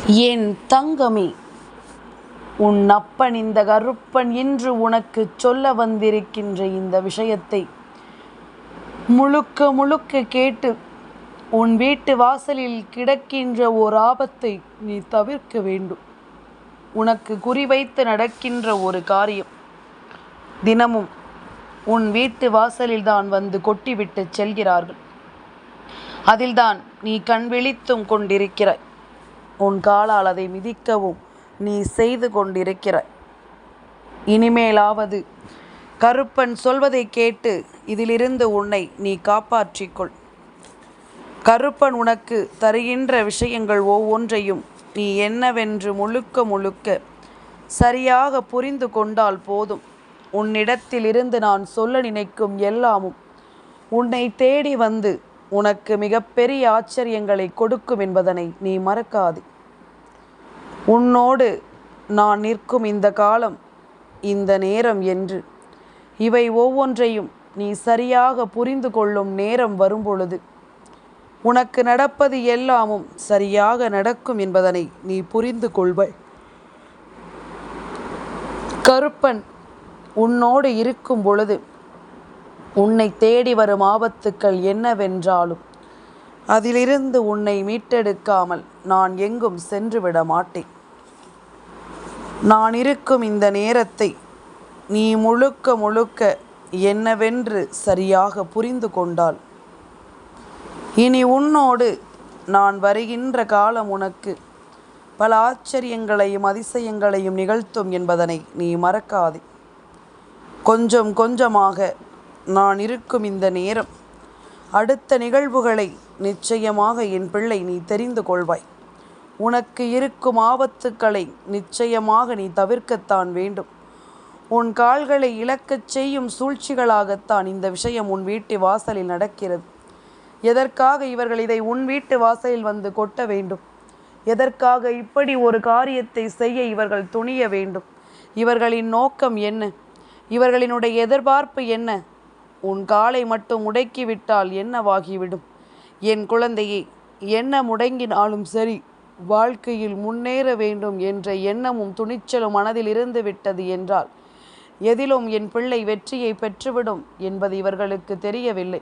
என் தங்கமே, உன் அப்பன் இந்த கருப்பன் இன்று உனக்கு சொல்ல வந்திருக்கின்ற இந்த விஷயத்தை முழுக்க முழுக்க கேட்டு உன் வீட்டு வாசலில் கிடக்கின்ற ஓர் ஆபத்தை நீ தவிர்க்க வேண்டும். உனக்கு குறிவைத்து நடக்கின்ற ஒரு காரியம் தினமும் உன் வீட்டு வாசலில் தான் வந்து கொட்டிவிட்டு செல்கிறார்கள். அதில்தான் நீ கண் விழித்தும் கொண்டிருக்கிறாய். உன் காலால் அதை மிதிக்கவும் நீ செய்து கொண்டிருக்கிறாய். இனிமேலாவது கருப்பன் சொல்வதை கேட்டு இதிலிருந்து உன்னை நீ காப்பாற்றிக்கொள். கருப்பன் உனக்கு தருகின்ற விஷயங்கள் ஒவ்வொன்றையும் நீ என்னவென்று முழுக்க முழுக்க சரியாக புரிந்து கொண்டால் போதும். உன்னிடத்திலிருந்து நான் சொல்ல நினைக்கும் எல்லாமும் உன்னை தேடி வந்து உனக்கு மிகப்பெரிய ஆச்சரியங்களை கொடுக்கும் என்பதனை நீ மறக்காதே. உன்னோடு நான் நிற்கும் இந்த காலம், இந்த நேரம் என்று இவை ஒவ்வொன்றையும் நீ சரியாக புரிந்து கொள்ளும் நேரம் வரும்பொழுது உனக்கு நடப்பது எல்லாமும் சரியாக நடக்கும் என்பதனை நீ புரிந்து கொள்வாய். கருப்பன் உன்னோடு இருக்கும் பொழுது உன்னை தேடி வரும் ஆபத்துக்கள் என்னவென்றாலும் அதிலிருந்து உன்னை மீட்டெடுக்காமல் நான் எங்கும் சென்று விட மாட்டேன். நான் இருக்கும் இந்த நேரத்தை நீ முழுக்க முழுக்க என்னவென்று சரியாக புரிந்து கொண்டால் இனி உன்னோடு நான் வருகின்ற காலம் உனக்கு பல ஆச்சரியங்களையும் அதிசயங்களையும் நிகழ்த்தும் என்பதனை நீ மறக்காதே. கொஞ்சம் கொஞ்சமாக நான் இருக்கும் இந்த நேரம் அடுத்த நிகழ்வுகளை நிச்சயமாக என் பிள்ளை நீ தெரிந்து கொள்வாய். உனக்கு இருக்கும் ஆபத்துக்களை நிச்சயமாக நீ தவிர்க்கத்தான் வேண்டும். உன் கால்களை இழக்கச் செய்யும் சூழ்ச்சிகளாகத்தான் இந்த விஷயம் உன் வீட்டு வாசலில் நடக்கிறது. எதற்காக இவர்கள் இதை உன் வீட்டு வாசலில் வந்து கொட்ட வேண்டும்? எதற்காக இப்படி ஒரு காரியத்தை செய்ய இவர்கள் துணிய வேண்டும்? இவர்களின் நோக்கம் என்ன? இவர்களினுடைய எதிர்பார்ப்பு என்ன? உன் காலை மட்டும் முடக்கிவிட்டால் என்னவாகிவிடும்? என் குழந்தையே, என்ன முடங்கினாலும் சரி, வாழ்க்கையில் முன்னேற வேண்டும் என்ற எண்ணமும் துணிச்சலும் மனதில் இருந்து விட்டது என்றால் எதிலும் என் பிள்ளை வெற்றியை பெற்றுவிடும் என்பது இவர்களுக்கு தெரியவில்லை.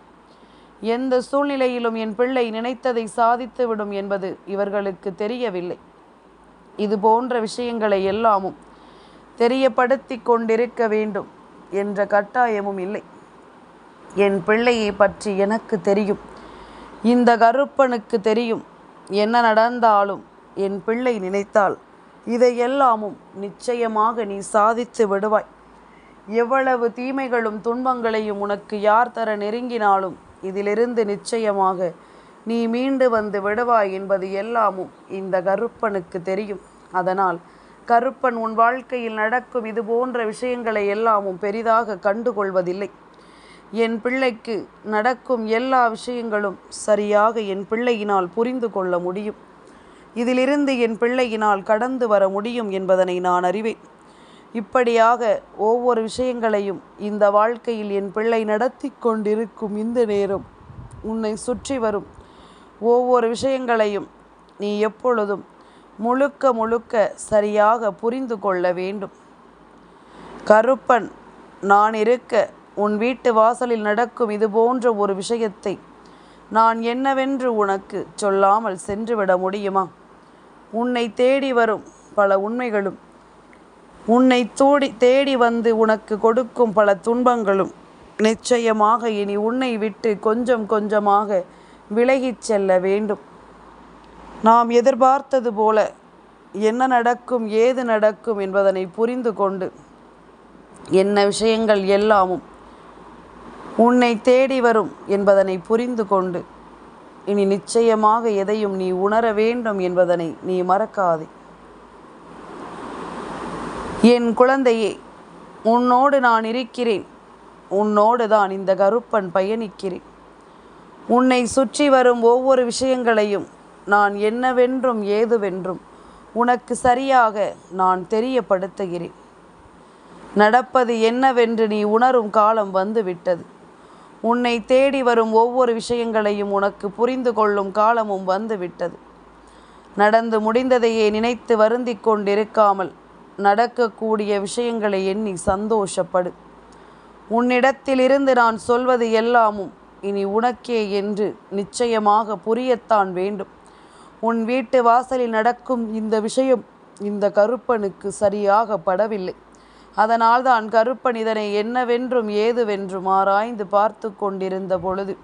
எந்த சூழ்நிலையிலும் என் பிள்ளை நினைத்ததை சாதித்துவிடும் என்பது இவர்களுக்கு தெரியவில்லை. இது போன்ற விஷயங்களை எல்லாமும் தெரியப்படுத்தி கொண்டிருக்க வேண்டும் என்ற கட்டாயமும் இல்லை. என் பிள்ளையை பற்றி எனக்கு தெரியும், இந்த கருப்பனுக்கு தெரியும். என்ன நடந்தாலும் என் பிள்ளை நினைத்தால் இதையெல்லாமும் நிச்சயமாக நீ சாதித்து விடுவாய். எவ்வளவு தீமைகளும் துன்பங்களையும் உனக்கு யார் தர நெருங்கினாலும் இதிலிருந்து நிச்சயமாக நீ மீண்டு வந்து விடுவாய் என்பது எல்லாமும் இந்த கருப்பனுக்கு தெரியும். அதனால் கருப்பன் உன் வாழ்க்கையில் நடக்கும் இது போன்ற விஷயங்களை எல்லாமும் பெரிதாக கண்டுகொள்வதில்லை. என் பிள்ளைக்கு நடக்கும் எல்லா விஷயங்களும் சரியாக என் பிள்ளையினால் புரிந்து கொள்ள முடியும். இதிலிருந்து என் பிள்ளையினால் கடந்து வர முடியும் என்பதனை நான் அறிவேன். இப்படியாக ஒவ்வொரு விஷயங்களையும் இந்த வாழ்க்கையில் என் பிள்ளை நடத்தி கொண்டிருக்கும் இந்த நேரம் உன்னை சுற்றி வரும் ஒவ்வொரு விஷயங்களையும் நீ எப்பொழுதும் முழுக்க முழுக்க சரியாக புரிந்து கொள்ள வேண்டும். கருப்பன் நான் இருக்க உன் வீட்டு வாசலில் நடக்கும் இது போன்ற ஒரு விஷயத்தை நான் என்னவென்று உனக்கு சொல்லாமல் சென்றுவிட முடியுமா? உன்னை தேடி வரும் பல உண்மைகளும் உன்னை தேடி வந்து உனக்கு கொடுக்கும் பல துன்பங்களும் நிச்சயமாக இனி உன்னை விட்டு கொஞ்சம் கொஞ்சமாக விலகிச் செல்ல வேண்டும். நாம் எதிர்பார்த்தது போல என்ன நடக்கும் ஏது நடக்கும் என்பதனை புரிந்து கொண்டு என்ன விஷயங்கள் எல்லாமும் உன்னை தேடி வரும் என்பதனை புரிந்து கொண்டு இனி நிச்சயமாக எதையும் நீ உணர வேண்டும் என்பதனை நீ மறக்காதே. என் குழந்தையே, உன்னோடு நான் இருக்கிறேன். உன்னோடு தான் இந்த கருப்பன் பயணிக்கிறேன். உன்னை சுற்றி வரும் ஒவ்வொரு விஷயங்களையும் நான் என்னவென்றும் ஏதுவென்றும் உனக்கு சரியாக நான் தெரியப்படுத்துகிறேன். நடப்பது என்னவென்று நீ உணரும் காலம் வந்துவிட்டது. உன்னை தேடி வரும் ஒவ்வொரு விஷயங்களையும் உனக்கு புரிந்து கொள்ளும் காலமும் வந்துவிட்டது. நடந்து முடிந்ததையே நினைத்து வருந்திக் கொண்டிருக்காமல் நடக்கக்கூடிய விஷயங்களை எண்ணி சந்தோஷப்படு. உன்னிடத்திலிருந்து நான் சொல்வது எல்லாமும் இனி உனக்கே என்று நிச்சயமாக புரியத்தான் வேண்டும். உன் வீட்டு வாசலில் நடக்கும் இந்த விஷயம் இந்த கருப்பனுக்கு சரியாக படவில்லை. அதனால்தான் கருப்பன் இதனை என்னவென்றும் ஏதுவென்றும் ஆராய்ந்து பார்த்து கொண்டிருந்த பொழுது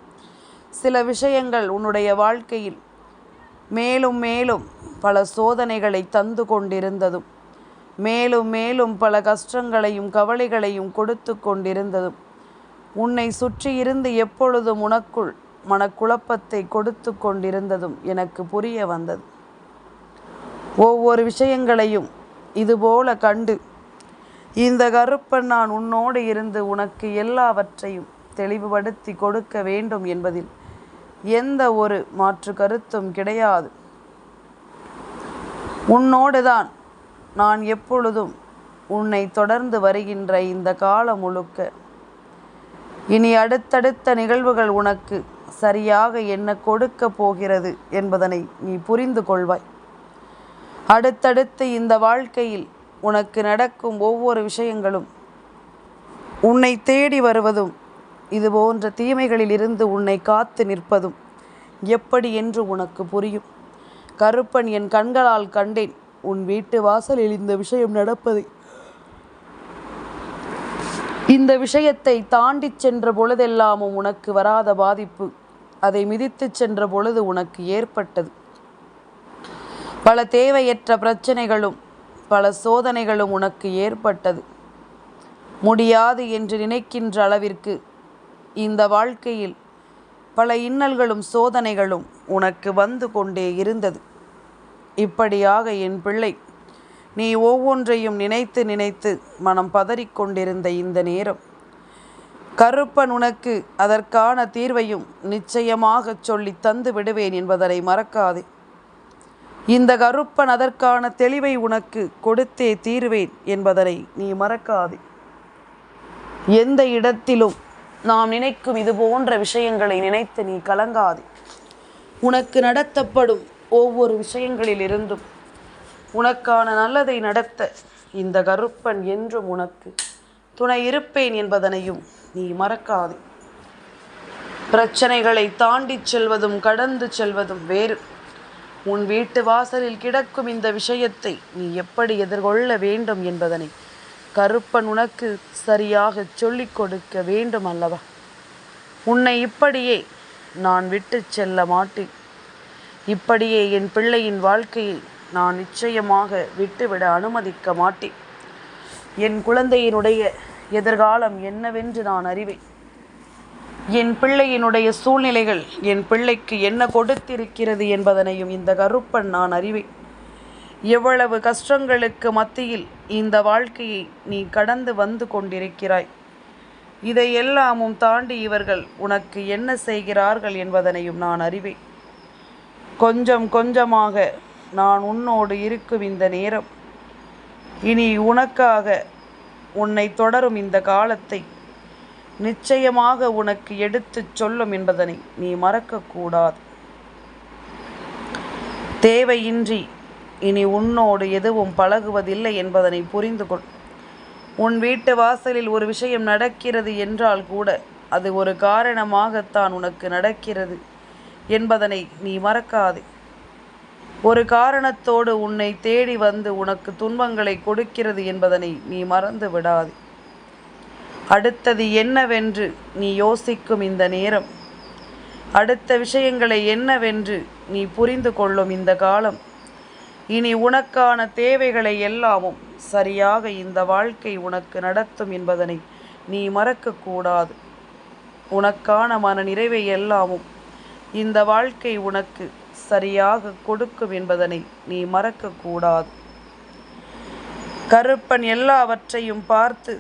சில விஷயங்கள் உன்னுடைய வாழ்க்கையில் மேலும் மேலும் பல சோதனைகளை தந்து கொண்டிருந்ததும் மேலும் மேலும் பல கஷ்டங்களையும் கவலைகளையும் கொடுத்து கொண்டிருந்ததும் உன்னை சுற்றி இருந்து எப்பொழுதும் உனக்குள் மனக்குழப்பத்தை கொடுத்து கொண்டிருந்ததும் எனக்கு புரிய வந்தது. ஒவ்வொரு விஷயங்களையும் இதுபோல கண்டு இந்த கருப்பன் நான் உன்னோடு இருந்து உனக்கு எல்லாவற்றையும் தெளிவுபடுத்தி கொடுக்க வேண்டும் என்பதில் எந்த ஒரு மாற்று கருத்தும் கிடையாது. உன்னோடுதான் நான் எப்பொழுதும் உன்னை தொடர்ந்து வருகின்ற இந்த காலம் முழுக்க இனி அடுத்தடுத்த நிகழ்வுகள் உனக்கு சரியாக என்ன கொடுக்க போகிறது என்பதனை நீ புரிந்து கொள்வாய். அடுத்தடுத்து இந்த வாழ்க்கையில் உனக்கு நடக்கும் ஒவ்வொரு விஷயங்களும் உன்னை தேடி வருவதும் இது போன்ற தீமைகளில் இருந்து உன்னை காத்து நிற்பதும் எப்படி என்று உனக்கு புரியும். கருப்பன் என் கண்களால் கண்டேன் உன் வீட்டு வாசலில் இந்த விஷயம் நடப்பதை. இந்த விஷயத்தை தாண்டி சென்ற பொழுதெல்லாமும் உனக்கு வராத பாதிப்பு அதை மிதித்து சென்ற பொழுது உனக்கு ஏற்பட்டது. பல தேவையற்ற பிரச்சனைகளும் பல சோதனைகளும் உனக்கு ஏற்பட்டது. முடியாது என்று நினைக்கின்ற அளவிற்கு இந்த வாழ்க்கையில் பல இன்னல்களும் சோதனைகளும் உனக்கு வந்து கொண்டே இருந்தது. இப்படியாக என் பிள்ளை நீ ஒவ்வொன்றையும் நினைத்து நினைத்து மனம் பதறிக்கொண்டிருந்த இந்த நேரம் கருப்பன் உனக்கு அதற்கான தீர்வையும் நிச்சயமாக சொல்லி தந்து விடுவேன் என்பதனை மறக்காதே. இந்த கருப்பன் அதற்கான தெளிவை உனக்கு கொடுத்தே தீர்வேன் என்பதனை நீ மறக்காதே. எந்த இடத்திலும் நாம் நினைக்கும் இது போன்ற விஷயங்களை நினைத்து நீ கலங்காதே. உனக்கு நடத்தப்படும் ஒவ்வொரு விஷயங்களிலிருந்தும் உனக்கான நல்லதை நடத்த இந்த கருப்பன் என்றும் உனக்கு துணை இருப்பேன் என்பதனையும் நீ மறக்காதே. பிரச்சனைகளை தாண்டி செல்வதும் கடந்து செல்வதும் வேறு. உன் வீட்டு வாசலில் கிடக்கும் இந்த விஷயத்தை நீ எப்படி எதிர்கொள்ள வேண்டும் என்பதனை கருப்பன் உனக்கு சரியாக சொல்லிக் கொடுக்க வேண்டும் அல்லவா? உன்னை இப்படியே நான் விட்டு செல்ல மாட்டேன். இப்படியே என் பிள்ளையின் வாழ்க்கையை நான் நிச்சயமாக விட்டுவிட அனுமதிக்க மாட்டேன். என் குழந்தையினுடைய எதிர்காலம் என்னவென்று நான் அறிவேன். என் பிள்ளையினுடைய சூழ்நிலைகள் என் பிள்ளைக்கு என்ன கொடுத்திருக்கிறது என்பதனையும் இந்த கருப்பன் நான் அறிவேன். எவ்வளவு கஷ்டங்களுக்கு மத்தியில் இந்த வாழ்க்கையை நீ கடந்து வந்து கொண்டிருக்கிறாய். இதையெல்லாமும் தாண்டி இவர்கள் உனக்கு என்ன செய்கிறார்கள் என்பதனையும் நான் அறிவேன். கொஞ்சம் கொஞ்சமாக நான் உன்னோடு இருக்கும் இந்த நேரம் இனி உனக்காக உன்னை தொடரும் இந்த காலத்தை நிச்சயமாக உனக்கு எடுத்துச் சொல்லும் என்பதனை நீ மறக்கக்கூடாது. தேவையின்றி இனி உன்னோடு எதுவும் பழகுவதில்லை என்பதனை புரிந்து கொள். உன் வீட்டு வாசலில் ஒரு விஷயம் நடக்கிறது என்றால் கூட அது ஒரு காரணமாகத்தான் உனக்கு நடக்கிறது என்பதனை நீ மறக்காதே. ஒரு காரணத்தோடு உன்னை தேடி வந்து உனக்கு துன்பங்களை கொடுக்கிறது என்பதனை நீ மறந்து விடாதே. அடுத்தது என்னவென்று நீ யோசிக்கும் இந்த நேரம், அடுத்த விஷயங்களை என்னவென்று நீ புரிந்து கொள்ளும் இந்த காலம், இனி உனக்கான தேவைகளை எல்லாமும் சரியாக இந்த வாழ்க்கை உனக்கு நடத்தும் என்பதனை நீ மறக்கக்கூடாது. உனக்கான மன நிறைவை எல்லாமும் இந்த வாழ்க்கை உனக்கு சரியாக கொடுக்கும் என்பதனை நீ மறக்கக்கூடாது. கருப்பன் எல்லாவற்றையும் பார்த்து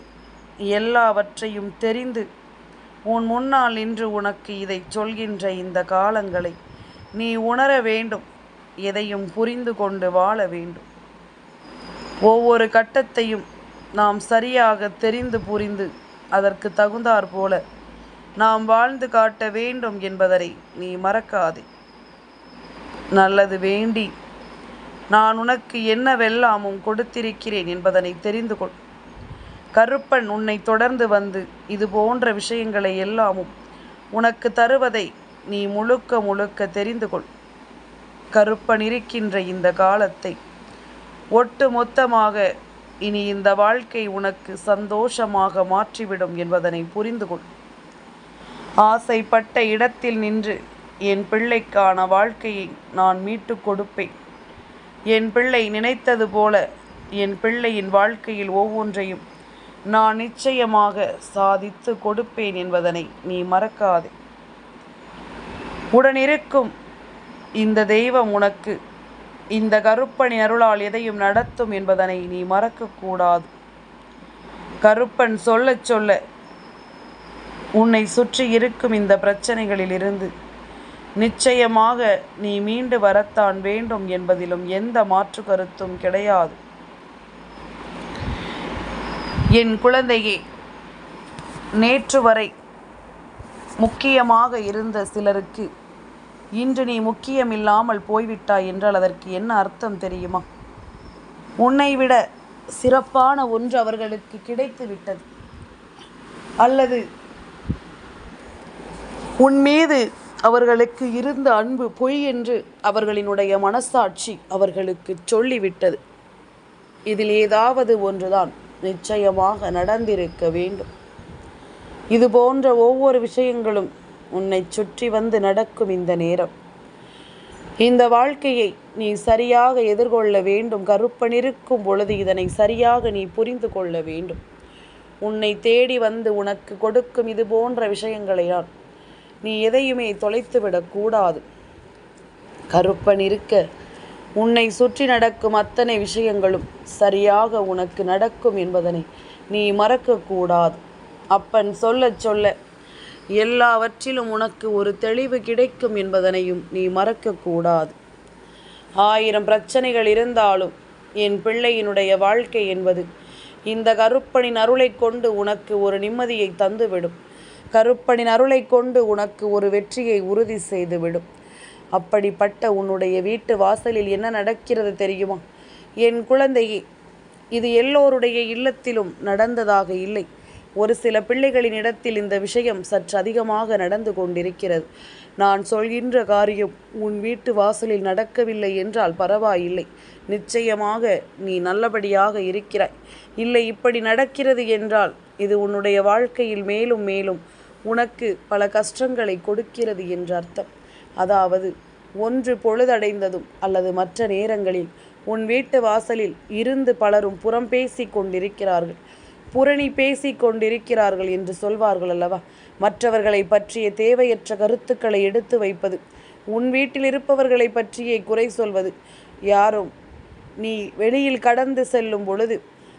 எல்லாவற்றையும் தெரிந்து உன் முன்னால் நின்று உனக்கு இதை சொல்கின்ற இந்த காலங்களை நீ உணர வேண்டும். எதையும் புரிந்து கொண்டு வாழ வேண்டும். ஒவ்வொரு கட்டத்தையும் நாம் சரியாக தெரிந்து புரிந்து அதற்கு தகுந்தாற் போல நாம் வாழ்ந்து காட்ட வேண்டும் என்பதனை நீ மறக்காதே. நல்லது வேண்டி நான் உனக்கு என்னவெல்லாமும் கொடுத்திருக்கிறேன் என்பதனை தெரிந்து கொள். கருப்பன் உன்னை தொடர்ந்து வந்து இது போன்ற விஷயங்களை எல்லாமும் உனக்கு தருவதை நீ முழுக்க முழுக்க தெரிந்து கொள். கருப்பன் இருக்கின்ற இந்த காலத்தை ஒட்டு மொத்தமாக இனி இந்த வாழ்க்கை உனக்கு சந்தோஷமாக மாற்றிவிடும் என்பதனை புரிந்து கொள். ஆசைப்பட்ட இடத்தில் நின்று என் பிள்ளைக்கான வாழ்க்கையை நான் மீட்டு கொடுப்பேன். என் பிள்ளை நினைத்தது போல என் பிள்ளையின் வாழ்க்கையில் ஒவ்வொன்றையும் நான் நிச்சயமாக சாதித்து கொடுப்பேன் என்பதனை நீ மறக்காதே. உடனிருக்கும் இந்த தெய்வம் உனக்கு இந்த கருப்பனின் அருளால் எதையும் நடத்தும் என்பதனை நீ மறக்கக்கூடாது. கருப்பன் சொல்ல சொல்ல உன்னை சுற்றி இருக்கும் இந்த பிரச்சனைகளில் இருந்து நிச்சயமாக நீ மீண்டு வரத்தான் வேண்டும் என்பதிலும் எந்த மாற்று கருத்தும் கிடையாது. என் குழந்தையே, நேற்று வரை முக்கியமாக இருந்த சிலருக்கு இன்று நீ முக்கியமில்லாமல் போய்விட்டாய் என்றால் அதற்கு என்ன அர்த்தம் தெரியுமா? உன்னை விட சிறப்பான ஒன்று அவர்களுக்கு கிடைத்து விட்டது, அல்லது உன் மீது அவர்களுக்கு இருந்த அன்பு பொய் என்று அவர்களினுடைய மனசாட்சி அவர்களுக்கு சொல்லிவிட்டது. இதில் ஏதாவது ஒன்றுதான் நிச்சயமாக நடந்திருக்க வேண்டும். இது போன்ற ஒவ்வொரு விஷயங்களும் உன்னை சுற்றி வந்து நடக்கும் இந்த நேரம். இந்த வாழ்க்கையை நீ சரியாக எதிர்கொள்ள வேண்டும். கருப்பனிருக்கும் பொழுது இதனை சரியாக நீ புரிந்து கொள்ள வேண்டும். உன்னை தேடி வந்து உனக்கு கொடுக்கும் இது போன்ற விஷயங்களையால் நீ எதையுமே தொலைத்துவிடக்கூடாது. கருப்பன் இருக்க உன்னை சுற்றி நடக்கும் அத்தனை விஷயங்களும் சரியாக உனக்கு நடக்கும் என்பதனை நீ மறக்கக்கூடாது. அப்பன் சொல்ல சொல்ல எல்லாவற்றிலும் உனக்கு ஒரு தெளிவு கிடைக்கும் என்பதனையும் நீ மறக்கக்கூடாது. 1000 பிரச்சனைகள் இருந்தாலும் என் பிள்ளையினுடைய வாழ்க்கை என்பது இந்த கருப்பனின் அருளை கொண்டு உனக்கு ஒரு நிம்மதியை தந்துவிடும். கருப்பனின் அருளை கொண்டு உனக்கு ஒரு வெற்றியை உறுதி செய்துவிடும். அப்படிப்பட்ட உன்னுடைய வீட்டு வாசலில் என்ன நடக்கிறது தெரியுமா? என் குழந்தையே, இது எல்லோருடைய இல்லத்திலும் நடந்ததாக இல்லை. ஒரு சில பிள்ளைகளின் இடத்தில் இந்த விஷயம் சற்று அதிகமாக நடந்து கொண்டிருக்கிறது. நான் சொல்கின்ற காரியம் உன் வீட்டு வாசலில் நடக்கவில்லை என்றால் பரவாயில்லை, நிச்சயமாக நீ நல்லபடியாக இருக்கிறாய். இல்லை, இப்படி நடக்கிறது என்றால் இது உன்னுடைய வாழ்க்கையில் மேலும் மேலும் உனக்கு பல கஷ்டங்களை கொடுக்கிறது என்று அர்த்தம். அதாவது ஒன்று பொழுதடைந்ததும் அல்லது மற்ற நேரங்களில் உன் வீட்டு வாசலில் இருந்து பலரும் புறம் பேசி கொண்டிருக்கிறார்கள், புரணி பேசி கொண்டிருக்கிறார்கள் என்று சொல்வார்கள் அல்லவா? மற்றவர்களை பற்றிய தேவையற்ற கருத்துக்களை எடுத்து வைப்பது, உன் வீட்டில் இருப்பவர்களை பற்றியே குறை சொல்வது, யாரும் நீ வெளியில் கடந்து செல்லும் பொழுது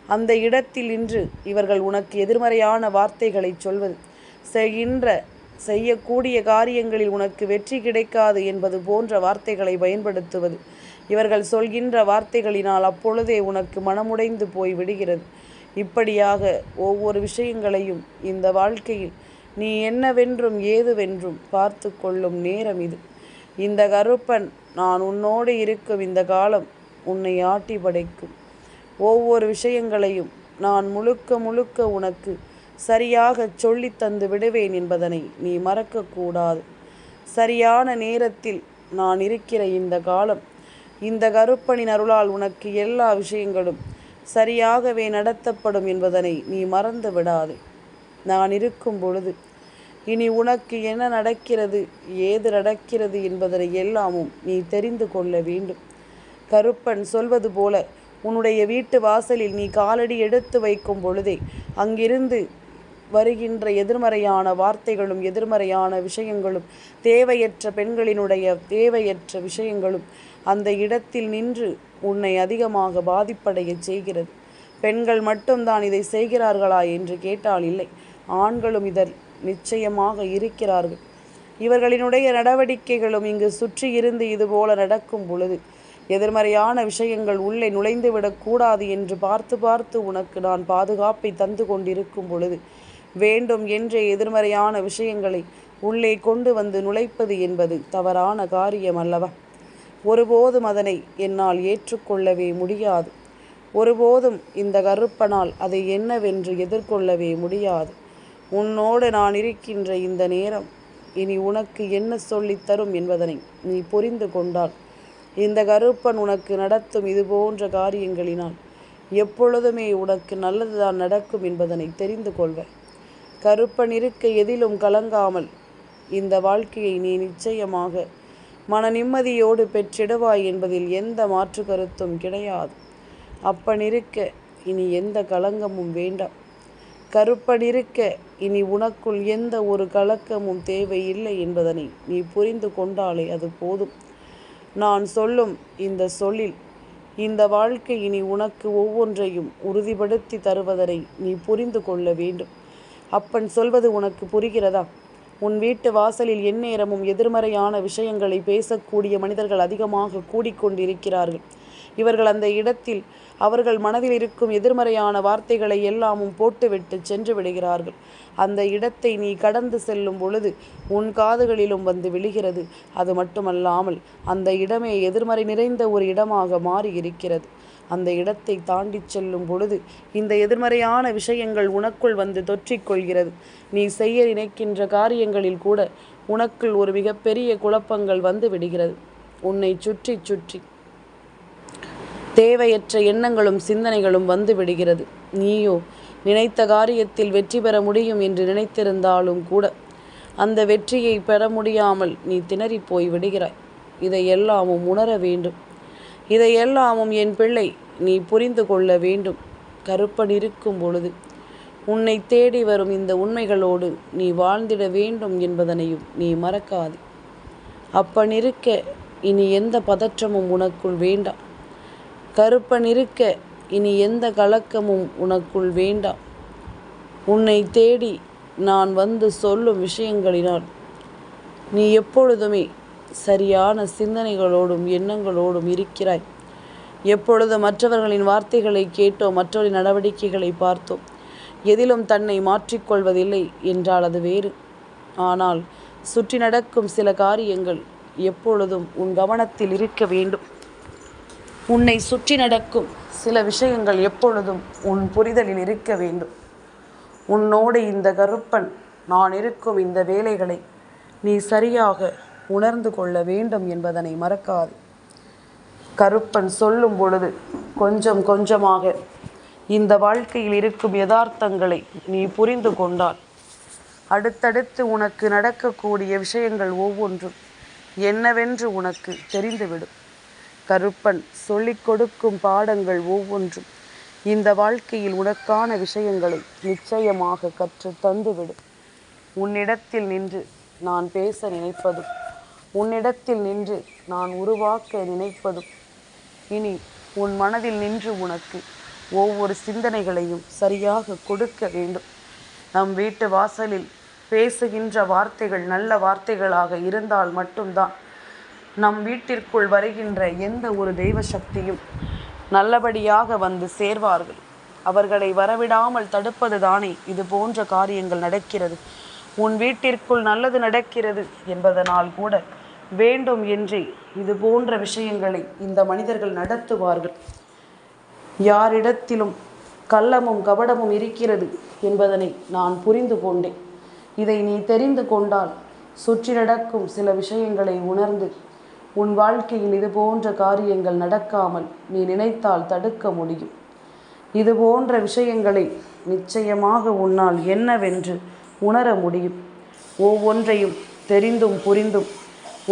அந்த இடத்தில் நின்று இவர்கள் உனக்கு எதிர்மறையான வார்த்தைகளை சொல்வது, செய்யக்கூடிய காரியங்களில் உனக்கு வெற்றி கிடைக்காது என்பது போன்ற வார்த்தைகளை பயன்படுத்துவது, இவர்கள் சொல்கின்ற வார்த்தைகளினால் அப்பொழுதே உனக்கு மனமுடைந்து போய் விடுகிறது. இப்படியாக ஒவ்வொரு விஷயங்களையும் இந்த வாழ்க்கையில் நீ என்னவென்றும் ஏதுவென்றும் பார்த்து கொள்ளும் நேரம் இது. இந்த கருப்பன் நான் உன்னோடு இருக்கும் இந்த காலம் உன்னை ஆட்டி படைக்கும். ஒவ்வொரு விஷயங்களையும் நான் முழுக்க முழுக்க உனக்கு சரியாக சொல்லி தந்து விடுவேன் என்பதனை நீ மறக்கக்கூடாது. சரியான நேரத்தில் நான் இருக்கிற இந்த காலம், இந்த கருப்பனின் அருளால் உனக்கு எல்லா விஷயங்களும் சரியாகவே நடத்தப்படும் என்பதனை நீ மறந்து விடாதே. நான் இருக்கும் பொழுது இனி உனக்கு என்ன நடக்கிறது, ஏது நடக்கிறது என்பதனை எல்லாமும் நீ தெரிந்து கொள்ள வேண்டும். கருப்பன் சொல்வது போல உன்னுடைய வீட்டு வாசலில் நீ காலடி எடுத்து வைக்கும் பொழுதே அங்கிருந்து வருகின்ற எதிர்மறையான வார்த்தைகளும் எதிர்மறையான விஷயங்களும் தேவையற்ற பெண்களினுடைய தேவையற்ற விஷயங்களும் அந்த இடத்தில் நின்று உன்னை அதிகமாக பாதிப்படைய செய்கிறது. பெண்கள் மட்டும்தான் இதை செய்கிறார்களா என்று கேட்டால் இல்லை, ஆண்களும் இதில் நிச்சயமாக இருக்கிறார்கள். இவர்களினுடைய நடவடிக்கைகளும் இங்கு சுற்றி இருந்து இதுபோல நடக்கும் பொழுது எதிர்மறையான விஷயங்கள் உள்ளே நுழைந்து விடக்கூடாது என்று பார்த்து பார்த்து உனக்கு நான் பாதுகாப்பை தந்து கொண்டிருக்கும் பொழுது வேண்டும் என்றே எதிர்மறையான விஷயங்களை உள்ளே கொண்டு வந்து நுழைப்பது என்பது தவறான காரியம் அல்லவா? ஒருபோதும் அதனை என்னால் ஏற்றுக்கொள்ளவே முடியாது. ஒருபோதும் இந்த கருப்பனால் அதை என்னவென்று எதிர்கொள்ளவே முடியாது. உன்னோடு நான் இருக்கின்ற இந்த நேரம் இனி உனக்கு என்ன சொல்லித்தரும் என்பதனை நீ புரிந்து கொண்டால், இந்த கருப்பன் உனக்கு நடத்தும் இதுபோன்ற காரியங்களினால் எப்பொழுதுமே உனக்கு நல்லதுதான் நடக்கும் என்பதனை தெரிந்து கொள்வாய். கருப்பன் இருக்க எதிலும் கலங்காமல் இந்த வாழ்க்கையை நீ நிச்சயமாக மன நிம்மதியோடு பெற்றிடுவாய் என்பதில் எந்த மாற்று கருத்தும் கிடையாது. அப்பன் இருக்க இனி எந்த கலங்கமும் வேண்டாம். கருப்பன் இருக்க இனி உனக்குள் எந்த ஒரு கலக்கமும் தேவையில்லை என்பதனை நீ புரிந்து கொண்டாலே அது போதும். நான் சொல்லும் இந்த சொல்லில் இந்த வாழ்க்கை இனி உனக்கு ஒவ்வொன்றையும் உறுதிப்படுத்தி தருவதனை நீ புரிந்து கொள்ள வேண்டும். அப்பன் சொல்வது உனக்கு புரிகிறதா? உன் வீட்டு வாசலில் எந்நேரமும் எதிர்மறையான விஷயங்களை பேசக்கூடிய மனிதர்கள் அதிகமாக கூடிக்கொண்டிருக்கிறார்கள். இவர்கள் அந்த இடத்தில் அவர்கள் மனதில் இருக்கும் எதிர்மறையான வார்த்தைகளை எல்லாமும் போட்டுவிட்டு சென்று விடுகிறார்கள். அந்த இடத்தை நீ கடந்து செல்லும் பொழுது உன் காதுகளிலும் வந்து விழுகிறது. அது மட்டுமல்லாமல் அந்த இடமே எதிர்மறை நிறைந்த ஒரு இடமாக மாறி இருக்கிறது. அந்த இடத்தை தாண்டி செல்லும் பொழுது இந்த எதிர்மறையான விஷயங்கள் உனக்குள் வந்து தொற்றிக்கொள்கிறது. நீ செய்ய நினைக்கின்ற காரியங்களில் கூட உனக்குள் ஒரு மிகப்பெரிய குழப்பங்கள் வந்து விடுகிறது. உன்னை சுற்றி சுற்றி தேவையற்ற எண்ணங்களும் சிந்தனைகளும் வந்து விடுகிறது. நீயோ நினைத்த காரியத்தில் வெற்றி பெற முடியும் என்று நினைத்திருந்தாலும் கூட அந்த வெற்றியை பெற முடியாமல் நீ திணறி போய் விடுகிறாய். இதையெல்லாமும் உணர வேண்டும். இதையெல்லாமும் என் பிள்ளை நீ புரிந்து கொள்ள வேண்டும். கருப்பன் இருக்கும் பொழுது உன்னை தேடி வரும் இந்த உண்மைகளோடு நீ வாழ்ந்திட வேண்டும் என்பதனையும் நீ மறக்காது. அப்பன் இருக்க இனி எந்த பதற்றமும் உனக்குள் வேண்டாம். கருப்பன் இருக்க இனி எந்த கலக்கமும் உனக்குள் வேண்டாம். உன்னை தேடி நான் வந்து சொல்லும் விஷயங்களினால் நீ எப்பொழுதுமே சரியான சிந்தனைகளோடும் எண்ணங்களோடும் இருக்கிறாய். எப்பொழுது மற்றவர்களின் வார்த்தைகளை கேட்டோ மற்றவரின் நடவடிக்கைகளை பார்த்தோ எதிலும் தன்னை மாற்றிக்கொள்வதில்லை என்றால் அது வேறு. ஆனால் சுற்றி நடக்கும் சில காரியங்கள் எப்பொழுதும் உன் கவனத்தில் இருக்க வேண்டும். உன்னை சுற்றி நடக்கும் சில விஷயங்கள் எப்பொழுதும் உன் புரிதலில் இருக்க வேண்டும். உன்னோடு இந்த கருப்பன் நான் இருக்கும் இந்த வேலைகளை நீ சரியாக உணர்ந்து கொள்ள வேண்டும் என்பதனை மறக்காது. கருப்பன் சொல்லும் பொழுது கொஞ்சம் கொஞ்சமாக இந்த வாழ்க்கையில் இருக்கும் யதார்த்தங்களை நீ புரிந்து கொண்டால் அடுத்தடுத்து உனக்கு நடக்கக்கூடிய விஷயங்கள் ஒவ்வொன்றும் என்னவென்று உனக்கு தெரிந்துவிடும். கருப்பன் சொல்லிக் கொடுக்கும் பாடங்கள் ஒவ்வொன்றும் இந்த வாழ்க்கையில் உனக்கான விஷயங்களை நிச்சயமாக கற்று தந்துவிடும். உன்னிடத்தில் நின்று நான் பேச நினைப்பதும் உன்னிடத்தில் நின்று நான் உருவாக்க நினைப்பதும் இனி உன் மனதில் நின்று உனக்கு ஒவ்வொரு சிந்தனைகளையும் சரியாக கொடுக்க வேண்டும். நம் வீட்டு வாசலில் பேசுகின்ற வார்த்தைகள் நல்ல வார்த்தைகளாக இருந்தால் மட்டும்தான் நம் வீட்டிற்குள் வருகின்ற எந்த ஒரு தெய்வ சக்தியும் நல்லபடியாக வந்து சேர்வார்கள். அவர்களை வரவிடாமல் தடுப்பது தானே இது போன்ற காரியங்கள் நடக்கிறது. உன் வீட்டிற்குள் நல்லது நடக்கிறது என்பதனால் கூட வேண்டும் என்றே இது போன்ற விஷயங்களை இந்த மனிதர்கள் நடத்துவார்கள். யாரிடத்திலும் கள்ளமும் கபடமும் இருக்கிறது என்பதனை நான் புரிந்து கொண்டேன். இதை நீ தெரிந்து கொண்டால் சுற்றி நடக்கும் சில விஷயங்களை உணர்ந்து உன் வாழ்க்கையில் இது போன்ற காரியங்கள் நடக்காமல் நீ நினைத்தால் தடுக்க முடியும். இது போன்ற விஷயங்களை நிச்சயமாக உன்னால் என்னவென்று உணர முடியும். ஒவ்வொன்றையும் தெரிந்தும் புரிந்தும்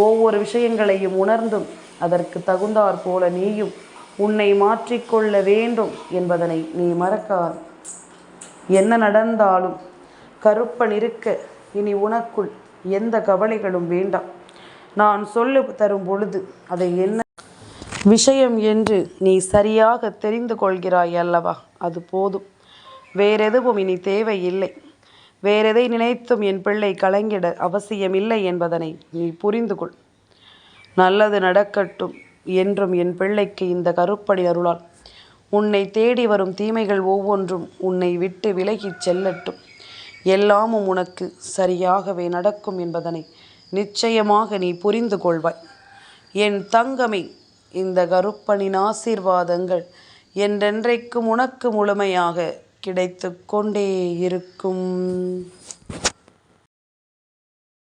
ஒவ்வொரு விஷயங்களையும் உணர்ந்தும் அதற்கு தகுந்தாற் போல நீயும் உன்னை மாற்றிக்கொள்ள வேண்டும் என்பதனை நீ மறக்காது. என்ன நடந்தாலும் கருப்பன் இருக்க இனி உனக்குள் எந்த கவலைகளும் வேண்டாம். நான் சொல்லி தரும் பொழுது அதை என்ன விஷயம் என்று நீ சரியாக தெரிந்து கொள்கிறாய் அல்லவா? அது போதும். வேறெதுவும் இனி தேவையில்லை. வேறெதை நினைத்தும் என் பிள்ளை கலங்கிட அவசியமில்லை என்பதனை நீ புரிந்து கொள். நல்லது நடக்கட்டும் என்றும் என் பிள்ளைக்கு இந்த கருப்படி அருளால் உன்னை தேடி வரும் தீமைகள் ஒவ்வொன்றும் உன்னை விட்டு விலகிச் செல்லட்டும். எல்லாமும் உனக்கு சரியாகவே நடக்கும் என்பதனை நிச்சயமாக நீ புரிந்து கொள்வாய். என் தங்கமே, இந்த கருப்பனின் ஆசீர்வாதங்கள் என்றென்றைக்கும் உனக்கு முழுமையாக கிடைத்து கொண்டே இருக்கும்.